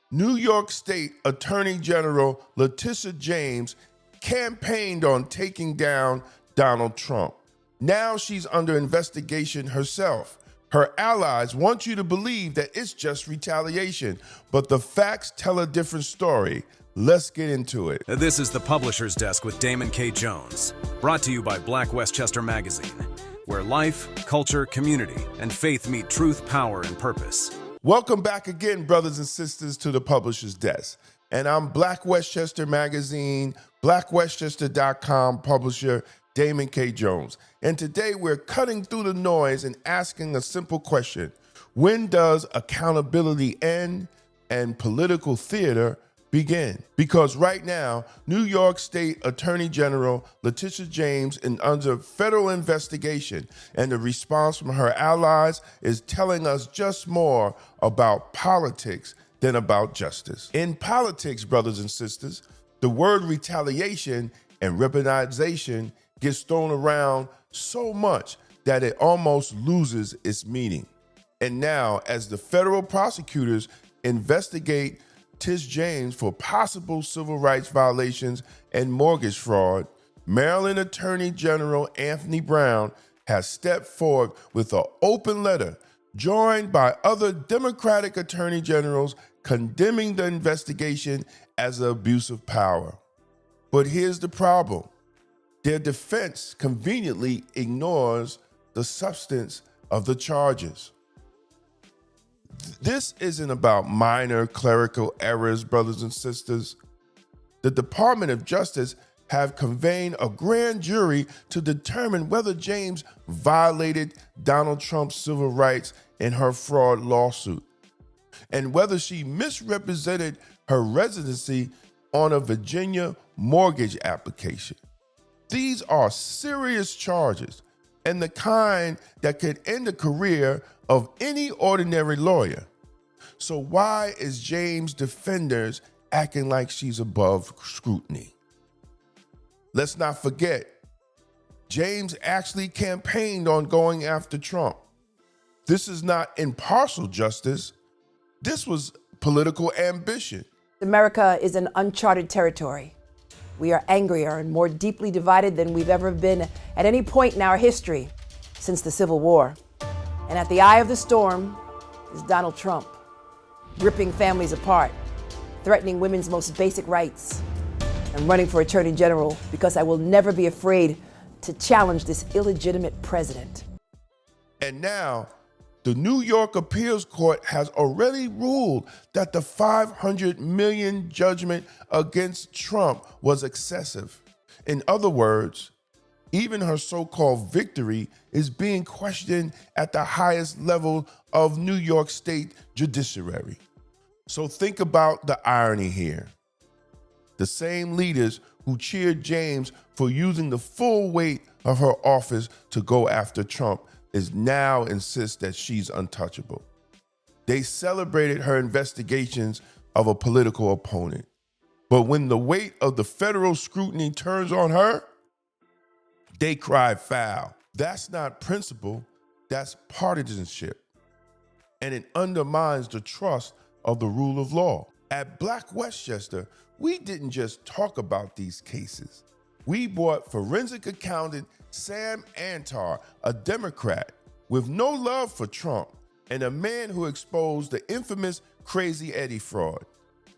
New York State Attorney General Letitia James campaigned on taking down Donald Trump. Now she's under investigation herself. Her allies want you to believe that it's just retaliation, but the facts tell a different story. Let's get into it. This is the Publisher's Desk with Damon K. Jones, brought to you by Black Westchester magazine, where life, culture, community, and faith meet truth, power, and purpose. Welcome back again, brothers and sisters, to the Publisher's Desk. And I'm Black Westchester magazine, blackwestchester.com publisher, Damon K. Jones. And today we're cutting through the noise and asking a simple question. When does accountability end and political theater begin? Because right now, New York State Attorney General Letitia James is under federal investigation, and the response from her allies is telling us just more about politics than about justice. In politics, brothers and sisters, the word retaliation and weaponization gets thrown around so much that it almost loses its meaning. And now, as the federal prosecutors investigate Tish James for possible civil rights violations and mortgage fraud, Maryland Attorney General Anthony Brown has stepped forward with an open letter joined by other Democratic attorney generals condemning the investigation as an abuse of power. But here's the problem. Their defense conveniently ignores the substance of the charges. This isn't about minor clerical errors, brothers and sisters. The Department of Justice have convened a grand jury to determine whether James violated Donald Trump's civil rights in her fraud lawsuit, and whether she misrepresented her residency on a Virginia mortgage application. These are serious charges and the kind that could end the career of any ordinary lawyer. So why is James' defenders acting like she's above scrutiny? Let's not forget, James actually campaigned on going after Trump. This is not impartial justice. This was political ambition. America is an uncharted territory. We are angrier and more deeply divided than we've ever been at any point in our history since the Civil War. And at the eye of the storm is Donald Trump, ripping families apart, threatening women's most basic rights. I'm running for Attorney General because I will never be afraid to challenge this illegitimate president. And now, the New York Appeals Court has already ruled that the $500 million judgment against Trump was excessive. In other words, even her so-called victory is being questioned at the highest level of New York State judiciary. So think about the irony here. The same leaders who cheered James for using the full weight of her office to go after Trump is now insist that she's untouchable. They celebrated her investigations of a political opponent. But when the weight of the federal scrutiny turns on her, they cry foul. That's not principle, that's partisanship. And it undermines the trust of the rule of law. At Black Westchester, we didn't just talk about these cases. We brought forensic accountant Sam Antar, a Democrat with no love for Trump and a man who exposed the infamous Crazy Eddie fraud.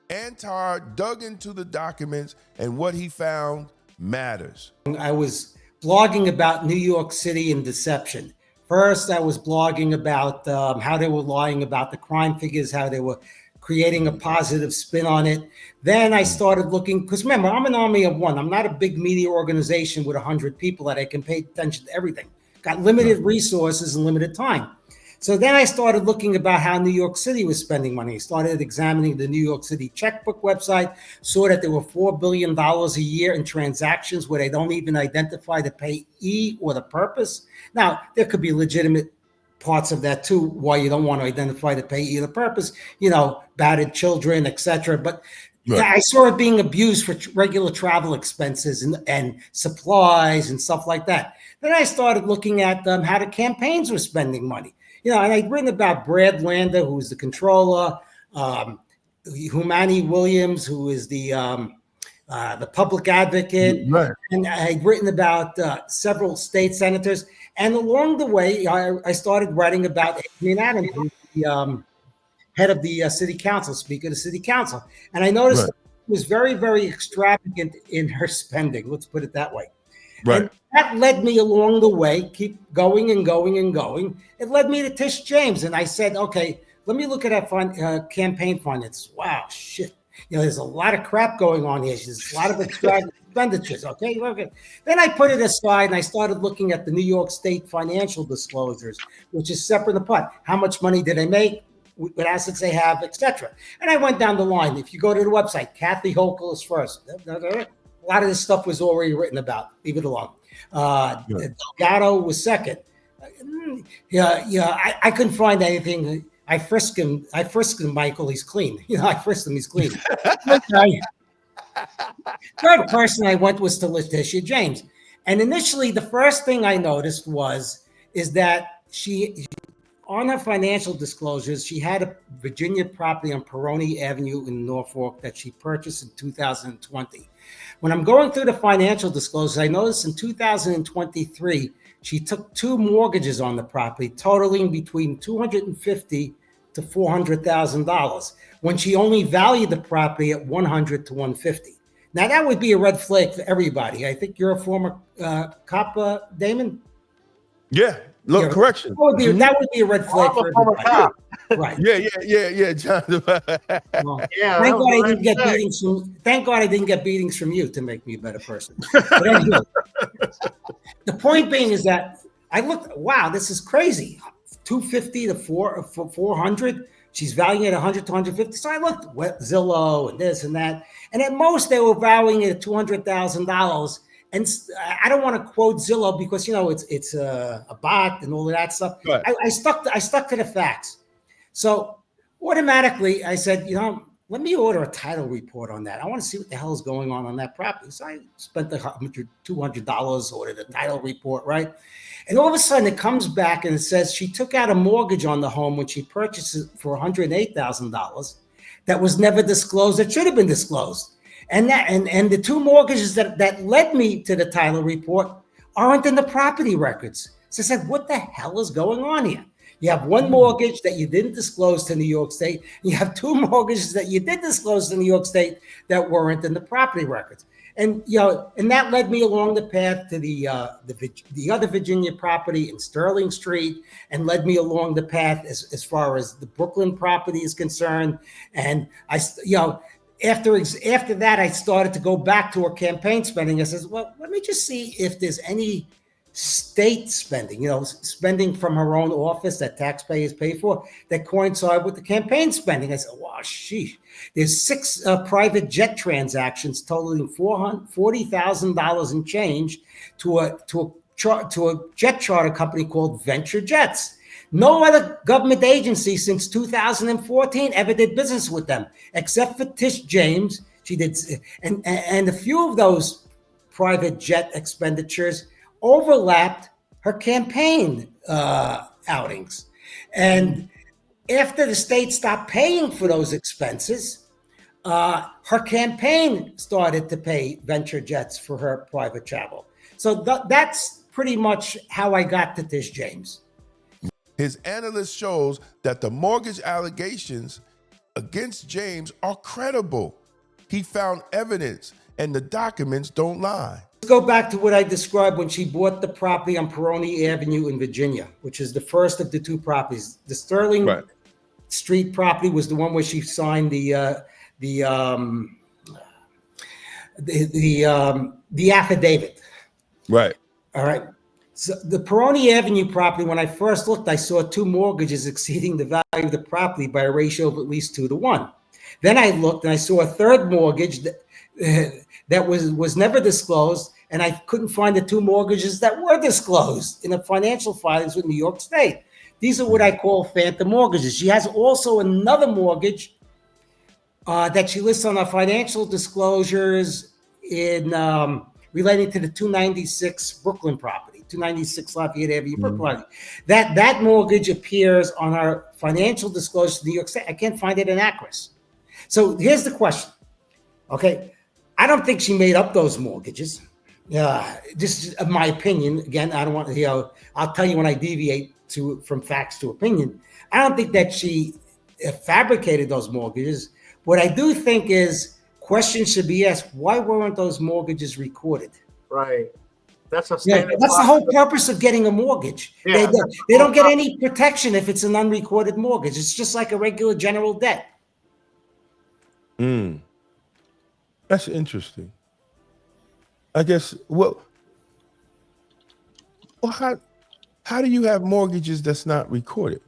Antar dug into the documents, and what he found matters. I was blogging about New York City and deception. First, I was blogging about how they were lying about the crime figures, how they were creating a positive spin on it. Then I started looking, because remember, I'm an army of one. I'm not a big media organization with 100 people that I can pay attention to everything. Got limited resources and limited time. So then I started looking about how New York City was spending money. Started examining the New York City checkbook website, saw that there were $4 billion a year in transactions where they don't even identify the payee or the purpose. Now, there could be legitimate parts of that too, why you don't want to identify the payee or the purpose, battered children, etc. But right. I saw it being abused for regular travel expenses and supplies and stuff like that. Then I started looking at how the campaigns were spending money. And I'd written about Brad Lander, who was the controller, Humani Williams, who is the public advocate, Right. and I'd written about several state senators. And along the way, I started writing about Adrian Adams, who's the head of the city council, speaker of the city council. And I noticed Right. she was very, very extravagant in her spending. Let's put it that way. Right. And that led me along the way, keep going and going and going. It led me to Tish James. And I said, okay, let me look at her campaign finance. Wow, shit. There's a lot of crap going on here. There's a lot of extravagant expenditures. Okay. Then I put it aside and I started looking at the New York State financial disclosures, which is separate and apart. How much money did they make? What assets they have, etc. And I went down the line. If you go to the website, Kathy Hochul is first. A lot of this stuff was already written about. Leave it alone. Delgado was second. I couldn't find anything. I frisked him, Michael. He's clean. I frisked him. He's clean. Third person I went was to Letitia James, and initially the first thing I noticed is that she, on her financial disclosures, she had a Virginia property on Peroni Avenue in Norfolk that she purchased in 2020. When I'm going through the financial disclosures, I noticed in 2023, she took 2 mortgages on the property, totaling between $250,000 to $400,000, when she only valued the property at $100,000 to $150,000. Now, that would be a red flag for everybody. I think you're a former cop, Damon? Yeah. Look, correction. That would be a red flag for everybody. Cop. Right. Yeah, John. Well, thank God I didn't get beatings thank God I didn't get beatings from you to make me a better person. But anyway, the point being is that I looked, wow, this is crazy. 250 to 400. She's valuing it 100 to 150. So I looked at Zillow and this and that. And at most they were valuing it at $200,000. And I don't want to quote Zillow because it's a bot and all of that stuff. Right. I stuck to the facts. So automatically I said, let me order a title report on that. I want to see what the hell is going on that property. So I spent the $200, ordered a title report, right? And all of a sudden it comes back and it says she took out a mortgage on the home when she purchased it for $108,000 that was never disclosed. That should have been disclosed. And the 2 mortgages that led me to the title report aren't in the property records. So I said, what the hell is going on here? You have 1 mortgage that you didn't disclose to New York State. You have 2 mortgages that you did disclose to New York State that weren't in the property records. And and that led me along the path to the other Virginia property in Sterling Street, and led me along the path as far as the Brooklyn property is concerned. And after that, I started to go back to her campaign spending. I said, well, let me just see if there's any state spending, spending from her own office that taxpayers pay for that coincide with the campaign spending. I said, wow, sheesh. There's 6 private jet transactions totaling $40,000 in change to a jet charter company called Venture Jets. No other government agency since 2014 ever did business with them, except for Tish James. She did, and a few of those private jet expenditures overlapped her campaign outings. And after the state stopped paying for those expenses, her campaign started to pay Venture Jets for her private travel. So that's pretty much how I got to Tish James. His analyst shows that the mortgage allegations against James are credible. He found evidence, and the documents don't lie. Let's go back to what I described when she bought the property on Peroni Avenue in Virginia, which is the first of the 2 properties. The Sterling Street property was the one where she signed the affidavit. Right. All right. So the Peroni Avenue property, when I first looked, I saw 2 mortgages exceeding the value of the property by a ratio of at least 2 to 1. Then I looked and I saw a 3rd mortgage that was never disclosed, and I couldn't find the 2 mortgages that were disclosed in the financial filings with New York State. These are what I call phantom mortgages. She has also another mortgage that she lists on her financial disclosures in relating to the 296 Brooklyn property, 296 Lafayette Avenue, Brooklyn. That mortgage appears on our financial disclosures to New York State. I can't find it in ACRIS. So here's the question. Okay. I don't think she made up those mortgages. Just my opinion. Again, I don't want, I'll tell you when I deviate from facts to opinion. I don't think that she fabricated those mortgages. What I do think is questions should be asked. Why weren't those mortgages recorded? Right. That's a Yeah, standard. that's the whole purpose of getting a mortgage. Yeah, They don't get any protection if it's an unrecorded mortgage. It's just like a regular general debt. That's interesting. I guess. Well, how do you have mortgages that's not recorded?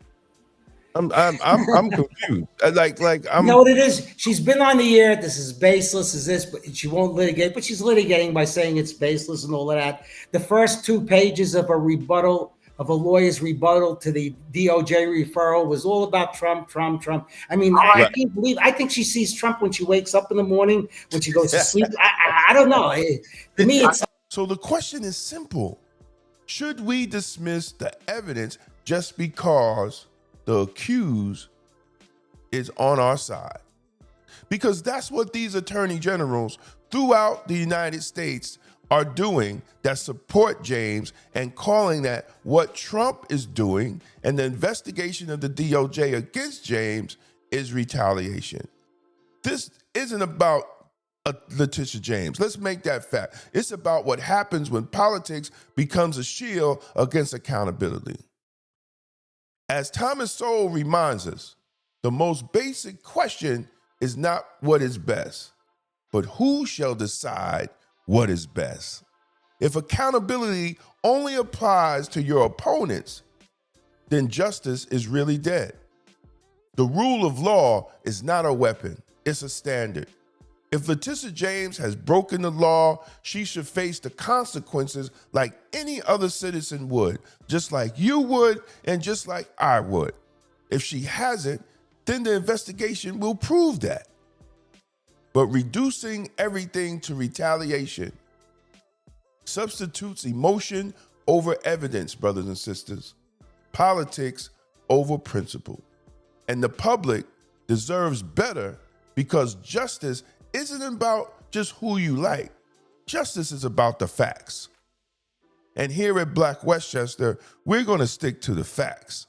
I'm confused. I'm. You know what it is? She's been on the air. This is baseless. Is this? But she won't litigate. But she's litigating by saying it's baseless and all of that. The first 2 pages of a rebuttal, of a lawyer's rebuttal to the DOJ referral, was all about Trump. I mean, I can't believe. I think she sees Trump when she wakes up in the morning, when she goes to sleep. I don't know. To me, it's. So the question is simple: should we dismiss the evidence just because the accused is on our side? Because that's what these attorney generals throughout the United States are doing, that support James and calling that what Trump is doing and the investigation of the DOJ against James is retaliation. This isn't about Letitia James. Let's make that fact. It's about what happens when politics becomes a shield against accountability. As Thomas Sowell reminds us, the most basic question is not what is best, but who shall decide what is best. If accountability only applies to your opponents, then justice is really dead. The rule of law is not a weapon, it's a standard. If Letitia James has broken the law, she should face the consequences like any other citizen would, just like you would and just like I would. If she hasn't, then the investigation will prove that. But reducing everything to retaliation substitutes emotion over evidence, brothers and sisters, politics over principle. And the public deserves better, because justice isn't about just who you like. Justice is about the facts. And here at Black Westchester, we're going to stick to the facts.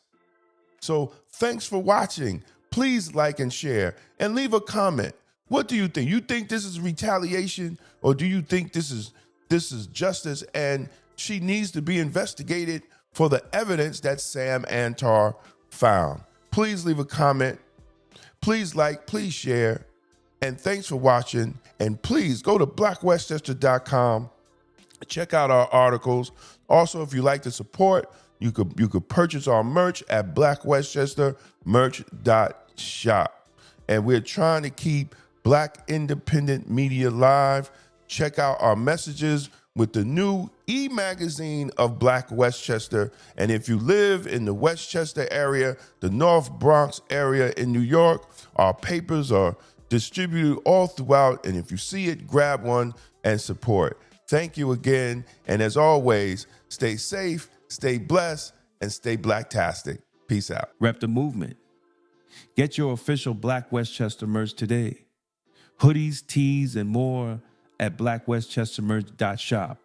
So thanks for watching. Please like and share and leave a comment. What do you think? You think this is retaliation, or do you think this is justice and she needs to be investigated for the evidence that Sam Antar found? Please leave a comment. Please like, please share. And thanks for watching. And please go to blackwestchester.com. Check out our articles. Also, if you like to support, you could purchase our merch at blackwestchestermerch.shop. And we're trying to keep Black independent media live. Check out our messages with the new e-magazine of Black Westchester. And if you live in the Westchester area, the North Bronx area in New York, our papers are distributed all throughout. And if you see it, grab one and support. Thank you again. And as always, stay safe, stay blessed, and stay Blacktastic. Peace out. Rep the movement. Get your official Black Westchester merch today. Hoodies, tees, and more at blackwestchestermerch.shop.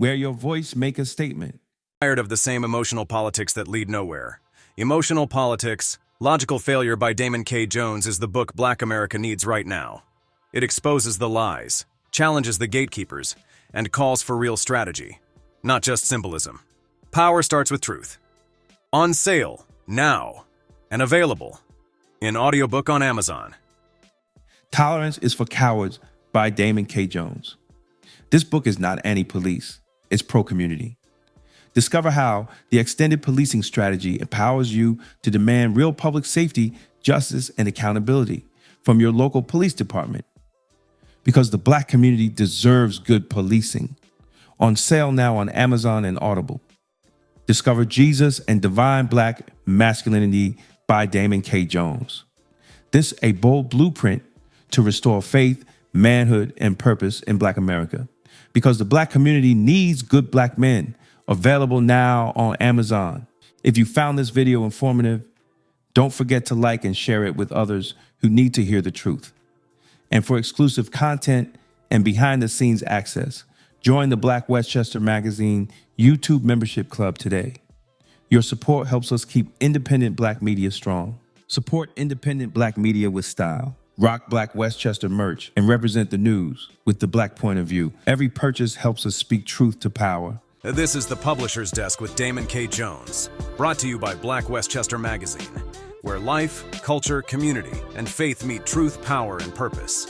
Wear your voice, make a statement. Tired of the same emotional politics that lead nowhere. Emotional Politics, Logical Failure by Damon K. Jones is the book Black America needs right now. It exposes the lies, challenges the gatekeepers, and calls for real strategy, not just symbolism. Power starts with truth. On sale, now, and available in audiobook on Amazon. Tolerance is for Cowards by Damon K. Jones. This book is not anti-police, it's pro-community. Discover how the extended policing strategy empowers you to demand real public safety, justice, and accountability from your local police department. Because the Black community deserves good policing. On sale now on Amazon and Audible. Discover Jesus and Divine Black Masculinity by Damon K. Jones. This a bold blueprint to restore faith, manhood, and purpose in Black America. Because the Black community needs good Black men. Available now on Amazon. If you found this video informative, Don't forget to like and share it with others who need to hear the truth. And for exclusive content and behind-the-scenes access, join the Black Westchester Magazine YouTube membership club today. Your support helps us keep independent Black media strong. Support independent Black media with style. Rock Black Westchester merch and represent the news with the Black point of view. Every purchase helps us speak truth to power. This is the Publisher's Desk with Damon K. Jones, brought to you by Black Westchester Magazine, where life, culture, community, and faith meet truth, power, and purpose.